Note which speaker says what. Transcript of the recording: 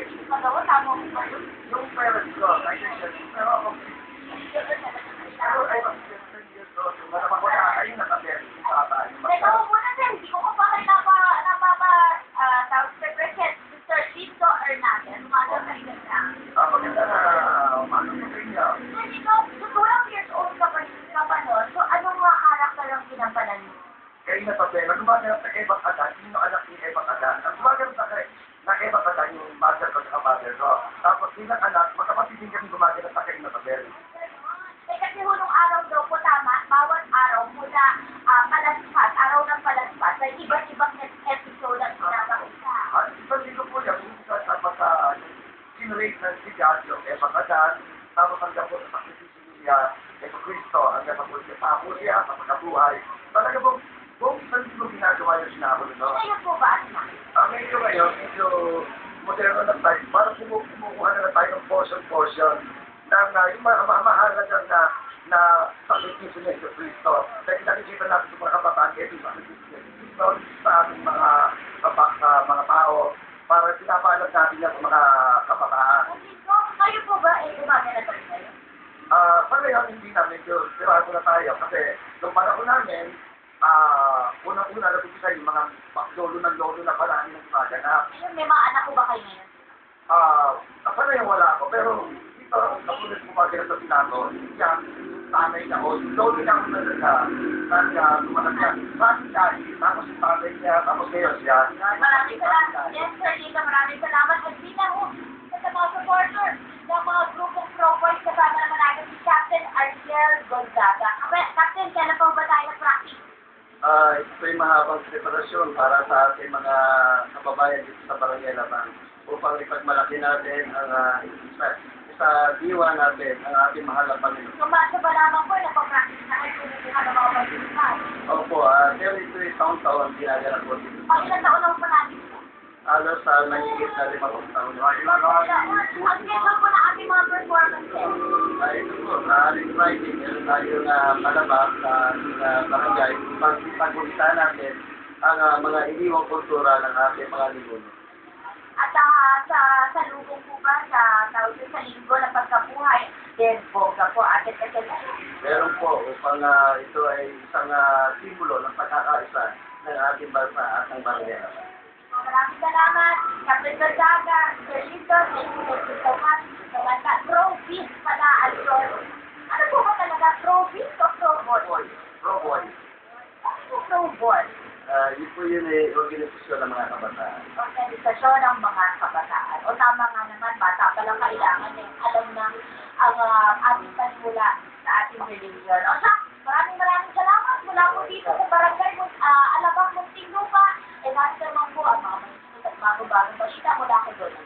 Speaker 1: hindi magawa, tama ko ba yun?
Speaker 2: Yung parents ko, pero ako, pero ay, 10 years old, malamang ko na kayo nakapero sa bata.
Speaker 1: Teka mo muna din, hindi ko pa kayo represent Mr. Lito Hernandez. Umaga sa inyo na.
Speaker 2: Maganda na, umaga sa inyo.
Speaker 1: Ikaw, 12 years old ka pa noon, so anong mga karakter ang ginampanan mo?
Speaker 2: Kayo na papel, gumaganap sa Eva Kada, sino anak ni Eva Kada? Ang gumaganap sa Eva Kada yung mother ko sa mother ko. Tapos bilang anak, magkapatid din kami gumaganap sa kayo na papel.
Speaker 1: Eh kasi hulong araw daw po tama, bawat araw mula palaspas, araw ng palaspas, ay iba't ibang episode ang pinapakita.
Speaker 2: Iba dito po yan, tapos sinurate ng si God, yung Eva Kada, tapos hanggang po sa sakripisyo niya, Eva Cristo, hanggang po siya tapo siya, sa pagkabuhay. Talaga po, kung isang dito ginagawa yung sinabot, no?
Speaker 1: Ngayon po ba, ano na?
Speaker 2: Medyo ngayon, medyo moderno na tayo. Parang kumukuha na tayo ng portion ng yung mahalaga na sakripisyo niya sa Cristo. Dahil nakikita natin sa mga kabataan, ito yung sakripisyo niya sa Cristo sa ating mga tao para pinapaalam natin yan sa mga kabataan.
Speaker 1: Kayo po ba, gumagana na kayo?
Speaker 2: Sa ngayon, hindi na medyo sirado na tayo kasi nung panahon namin, unang-una na yung mga lolo na parang ng maganap.
Speaker 1: Ayun, may mga anak ko ba kayo ngayon?
Speaker 2: Sa ngayon wala ako, pero dito, kapulit mo maganap sa Sinato, yan, tanay na o, lolo niya ako talaga, lumanap yan. Maraming dahil, tapos yung tatay niya, tapos ngayon siya.
Speaker 1: Maraming salamat. Yes, Sir Lito, maraming salamat. At di na ho, sa mga supporter ng mga grupong pro-boys, kasama naman natin si Captain Ariel Gonzaga. Captain, kailan pa ba tayo na-practice?
Speaker 2: Ito ay mahabang preparasyon para sa ating mga kababayan dito sa Barangay Labang upang ipagmalaki natin ang sa diwa natin, ang ating mahal na Panginoon.
Speaker 1: Kumasa ba lamang po, napag-practice na kayo kumukuha ng mga pagkakas?
Speaker 2: Opo, pero ito ay taon-taon ginagawa po dito.
Speaker 1: Ilang taon lang po natin po?
Speaker 2: Alos sa nagigit na 5 taon.
Speaker 1: Ang schedule po na ating mga performances.
Speaker 2: Ito po, aling Friday, meron tayo na palabas sa barangay upang ipagulita natin ang mga iniwang kultura ng ating mga libuno.
Speaker 1: At sa lubong po ba, sa linggo ng pagkabuhay, then bongga po, atin kasi
Speaker 2: Meron po, upang ito ay isang simbolo ng pagkakaisa ng ating bansa at ng barangay.
Speaker 1: Maraming salamat, Captain Gonzaga, Sir Lito, thank you so much. Trophies pala, ano po ba talaga? Trophies o pro-boy?
Speaker 2: Pro-boy.
Speaker 1: Pro-boy.
Speaker 2: Yun po yun ay organisasyon ng mga kabataan.
Speaker 1: Organisasyon ng mga kabataan. O tama nga naman, bata pa lang kailangan alam ng ang ating panimula sa ating religion. O siya, maraming salamat mula po dito sa Barangay Alabang Muntinlupa. E nasa naman po ang mga masusunod at bago-bagong balita mula kay Dolan.